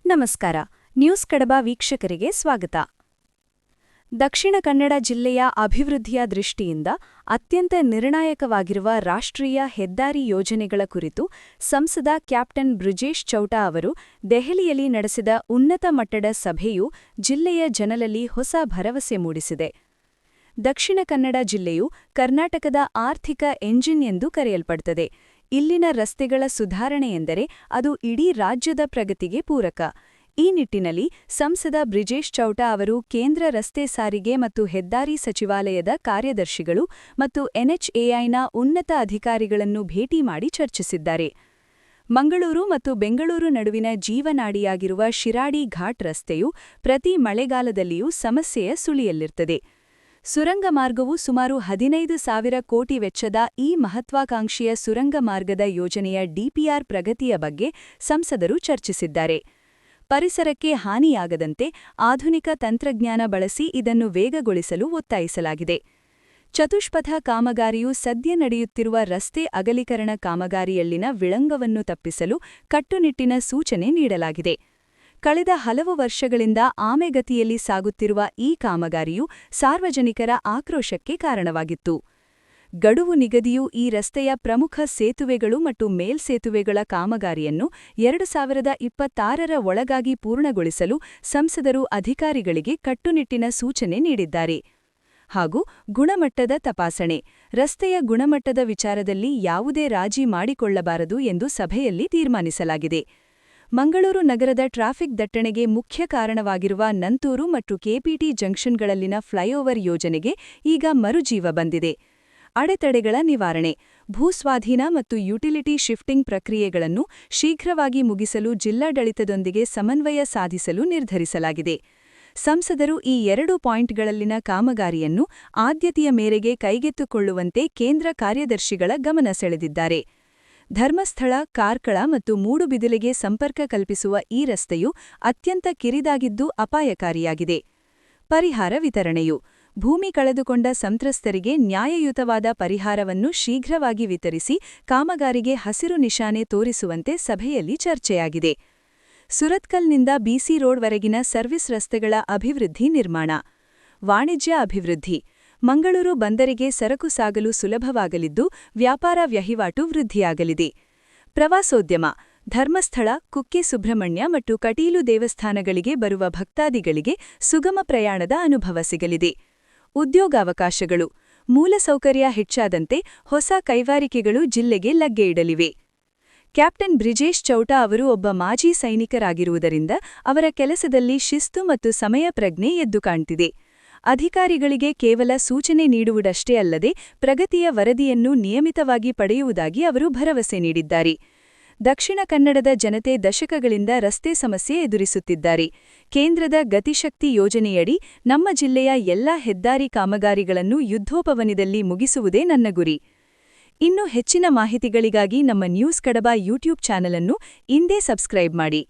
ನಮಸ್ಕಾರ. ನ್ಯೂಸ್ ಕಡಬ ವೀಕ್ಷಕರಿಗೆ ಸ್ವಾಗತ. ದಕ್ಷಿಣ ಕನ್ನಡ ಜಿಲ್ಲೆಯ ಅಭಿವೃದ್ಧಿಯ ದೃಷ್ಟಿಯಿಂದ ಅತ್ಯಂತ ನಿರ್ಣಾಯಕವಾಗಿರುವ ರಾಷ್ಟ್ರೀಯ ಹೆದ್ದಾರಿ ಯೋಜನೆಗಳ ಕುರಿತು ಸಂಸದ ಕ್ಯಾಪ್ಟನ್ ಬ್ರಿಜೇಶ್ ಚೌಟ ಅವರು ದೆಹಲಿಯಲ್ಲಿ ನಡೆಸಿದ ಉನ್ನತ ಮಟ್ಟದ ಸಭೆಯು ಜಿಲ್ಲೆಯ ಜನರಲ್ಲಿ ಹೊಸ ಭರವಸೆ ಮೂಡಿಸಿದೆ. ದಕ್ಷಿಣ ಕನ್ನಡ ಜಿಲ್ಲೆಯು ಕರ್ನಾಟಕದ ಆರ್ಥಿಕ ಎಂಜಿನ್ ಎಂದು ಕರೆಯಲ್ಪಡುತ್ತದೆ. ಇಲ್ಲಿನ ರಸ್ತೆಗಳ ಸುಧಾರಣೆ ಎಂದರೆ ಅದು ಇಡೀ ರಾಜ್ಯದ ಪ್ರಗತಿಗೆ ಪೂರಕ. ಈ ನಿಟ್ಟಿನಲ್ಲಿ ಸಂಸದ ಬ್ರಿಜೇಶ್ ಚೌಟ ಅವರು ಕೇಂದ್ರ ರಸ್ತೆ ಸಾರಿಗೆ ಮತ್ತು ಹೆದ್ದಾರಿ ಸಚಿವಾಲಯದ ಕಾರ್ಯದರ್ಶಿಗಳು ಮತ್ತು ಎನ್ಎಚ್ಎಐನ ಉನ್ನತ ಅಧಿಕಾರಿಗಳನ್ನು ಭೇಟಿ ಮಾಡಿ ಚರ್ಚಿಸಿದ್ದಾರೆ. ಮಂಗಳೂರು ಮತ್ತು ಬೆಂಗಳೂರು ನಡುವಿನ ಜೀವನಾಡಿಯಾಗಿರುವ ಶಿರಾಡಿ ಘಾಟ್ ರಸ್ತೆಯು ಪ್ರತಿ ಮಳೆಗಾಲದಲ್ಲಿಯೂ ಸಮಸ್ಯೆಯ ಸುಳಿಯಲ್ಲಿರುತ್ತದೆ. ಸುರಂಗ ಮಾರ್ಗವು ಸುಮಾರು 15,000 ಕೋಟಿ ವೆಚ್ಚದ ಈ ಮಹತ್ವಾಕಾಂಕ್ಷೆಯ ಸುರಂಗ ಮಾರ್ಗದ ಯೋಜನೆಯ ಡಿಪಿಆರ್ ಪ್ರಗತಿಯ ಬಗ್ಗೆ ಸಂಸದರು ಚರ್ಚಿಸಿದ್ದಾರೆ. ಪರಿಸರಕ್ಕೆ ಹಾನಿಯಾಗದಂತೆ ಆಧುನಿಕ ತಂತ್ರಜ್ಞಾನ ಬಳಸಿ ಇದನ್ನು ವೇಗಗೊಳಿಸಲು ಒತ್ತಾಯಿಸಲಾಗಿದೆ. ಚತುಷ್ಪಥ ಕಾಮಗಾರಿಯು ಸದ್ಯ ನಡೆಯುತ್ತಿರುವ ರಸ್ತೆ ಅಗಲೀಕರಣ ಕಾಮಗಾರಿಯಲ್ಲಿನ ವಿಳಂಬವನ್ನು ತಪ್ಪಿಸಲು ಕಟ್ಟುನಿಟ್ಟಿನ ಸೂಚನೆ ನೀಡಲಾಗಿದೆ. ಕಳೆದ ಹಲವು ವರ್ಷಗಳಿಂದ ಆಮೆಗತಿಯಲ್ಲಿ ಸಾಗುತ್ತಿರುವ ಈ ಕಾಮಗಾರಿಯು ಸಾರ್ವಜನಿಕರ ಆಕ್ರೋಶಕ್ಕೆ ಕಾರಣವಾಗಿತ್ತು. ಗಡುವು ನಿಗದಿಯು ಈ ರಸ್ತೆಯ ಪ್ರಮುಖ ಸೇತುವೆಗಳು ಮತ್ತು ಮೇಲ್ಸೇತುವೆಗಳ ಕಾಮಗಾರಿಯನ್ನು 2026ರ ಒಳಗಾಗಿ ಪೂರ್ಣಗೊಳಿಸಲು ಸಂಸದರು ಅಧಿಕಾರಿಗಳಿಗೆ ಕಟ್ಟುನಿಟ್ಟಿನ ಸೂಚನೆ ನೀಡಿದ್ದಾರೆ. ಹಾಗೂ ಗುಣಮಟ್ಟದ ತಪಾಸಣೆ. ರಸ್ತೆಯ ಗುಣಮಟ್ಟದ ವಿಚಾರದಲ್ಲಿ ಯಾವುದೇ ರಾಜಿ ಮಾಡಿಕೊಳ್ಳಬಾರದು ಎಂದು ಸಭೆಯಲ್ಲಿ ತೀರ್ಮಾನಿಸಲಾಗಿದೆ. ಮಂಗಳೂರು ನಗರದ ಟ್ರಾಫಿಕ್ ದಟ್ಟಣೆಗೆ ಮುಖ್ಯ ಕಾರಣವಾಗಿರುವ ನಂತೂರು ಮತ್ತು ಕೆಪಿಟಿ ಜಂಕ್ಷನ್ಗಳಲ್ಲಿನ ಫ್ಲೈಓವರ್ ಯೋಜನೆಗೆ ಈಗ ಮರುಜೀವ ಬಂದಿದೆ. ಅಡೆತಡೆಗಳ ನಿವಾರಣೆ. ಭೂಸ್ವಾಧೀನ ಮತ್ತು ಯುಟಿಲಿಟಿ ಶಿಫ್ಟಿಂಗ್ ಪ್ರಕ್ರಿಯೆಗಳನ್ನು ಶೀಘ್ರವಾಗಿ ಮುಗಿಸಲು ಜಿಲ್ಲಾಡಳಿತದೊಂದಿಗೆ ಸಮನ್ವಯ ಸಾಧಿಸಲು ನಿರ್ಧರಿಸಲಾಗಿದೆ. ಸಂಸದರು ಈ 2 ಪಾಯಿಂಟ್ಗಳಲ್ಲಿನ ಕಾಮಗಾರಿಯನ್ನು ಆದ್ಯತೆಯ ಮೇರೆಗೆ ಕೈಗೆತ್ತಿಕೊಳ್ಳುವಂತೆ ಕೇಂದ್ರ ಕಾರ್ಯದರ್ಶಿಗಳ ಗಮನ ಸೆಳೆದಿದ್ದಾರೆ. ಧರ್ಮಸ್ಥಳ, ಕಾರ್ಕಳ ಮತ್ತು ಮೂಡುಬಿದಿಲೆಗೆ ಸಂಪರ್ಕ ಕಲ್ಪಿಸುವ ಈ ರಸ್ತೆಯು ಅತ್ಯಂತ ಕಿರಿದಾಗಿದ್ದು ಅಪಾಯಕಾರಿಯಾಗಿದೆ. ಪರಿಹಾರ ವಿತರಣೆಯು ಭೂಮಿ ಕಳೆದುಕೊಂಡ ಸಂತ್ರಸ್ತರಿಗೆ ನ್ಯಾಯಯುತವಾದ ಪರಿಹಾರವನ್ನು ಶೀಘ್ರವಾಗಿ ವಿತರಿಸಿ ಕಾಮಗಾರಿಗೆ ಹಸಿರು ನಿಶಾನೆ ತೋರಿಸುವಂತೆ ಸಭೆಯಲ್ಲಿ ಚರ್ಚೆಯಾಗಿದೆ. ಸುರತ್ಕಲ್ನಿಂದ ಬಿಸಿ ರೋಡ್ವರೆಗಿನ ಸರ್ವಿಸ್ ರಸ್ತೆಗಳ ಅಭಿವೃದ್ಧಿ ನಿರ್ಮಾಣ. ವಾಣಿಜ್ಯ ಅಭಿವೃದ್ಧಿ. ಮಂಗಳೂರು ಬಂದರಿಗೆ ಸರಕು ಸಾಗಲು ಸುಲಭವಾಗಲಿದ್ದು ವ್ಯಾಪಾರ ವಹಿವಾಟು ವೃದ್ಧಿಯಾಗಲಿದೆ. ಪ್ರವಾಸೋದ್ಯಮ. ಧರ್ಮಸ್ಥಳ, ಕುಕ್ಕೆ ಸುಬ್ರಹ್ಮಣ್ಯ ಮತ್ತು ಕಟೀಲು ದೇವಸ್ಥಾನಗಳಿಗೆ ಬರುವ ಭಕ್ತಾದಿಗಳಿಗೆ ಸುಗಮ ಪ್ರಯಾಣದ ಅನುಭವ ಸಿಗಲಿದೆ. ಉದ್ಯೋಗಾವಕಾಶಗಳು. ಮೂಲಸೌಕರ್ಯ ಹೆಚ್ಚಾದಂತೆ ಹೊಸ ಕೈಗಾರಿಕೆಗಳು ಜಿಲ್ಲೆಗೆ ಲಗ್ಗೆ ಇಡಲಿವೆ. ಕ್ಯಾಪ್ಟನ್ ಬ್ರಿಜೇಶ್ ಚೌಟ ಅವರು ಒಬ್ಬ ಮಾಜಿ ಸೈನಿಕರಾಗಿರುವುದರಿಂದ ಅವರ ಕೆಲಸದಲ್ಲಿ ಶಿಸ್ತು ಮತ್ತು ಸಮಯ ಪ್ರಜ್ಞೆ ಎದ್ದು ಕಾಣ್ತಿದೆ. ಅಧಿಕಾರಿಗಳಿಗೆ ಕೇವಲ ಸೂಚನೆ ನೀಡುವುದಷ್ಟೇ ಅಲ್ಲದೆ ಪ್ರಗತಿಯ ವರದಿಯನ್ನು ನಿಯಮಿತವಾಗಿ ಪಡೆಯುವುದಾಗಿ ಅವರು ಭರವಸೆ ನೀಡಿದ್ದಾರೆ. ದಕ್ಷಿಣ ಕನ್ನಡದ ಜನತೆ ದಶಕಗಳಿಂದ ರಸ್ತೆ ಸಮಸ್ಯೆ ಎದುರಿಸುತ್ತಿದ್ದಾರೆ. ಕೇಂದ್ರದ ಗತಿಶಕ್ತಿ ಯೋಜನೆಯಡಿ ನಮ್ಮ ಜಿಲ್ಲೆಯ ಎಲ್ಲಾ ಹೆದ್ದಾರಿ ಕಾಮಗಾರಿಗಳನ್ನು ಯುದ್ಧೋಪವನದಲ್ಲಿ ಮುಗಿಸುವುದೇ ನನ್ನ ಗುರಿ. ಇನ್ನು ಹೆಚ್ಚಿನ ಮಾಹಿತಿಗಳಿಗಾಗಿ ನಮ್ಮ ನ್ಯೂಸ್ ಕಡಬ ಯೂಟ್ಯೂಬ್ ಚಾನಲ್ ಅನ್ನು ಇಂದೇ ಸಬ್ಸ್ಕ್ರೈಬ್ ಮಾಡಿ.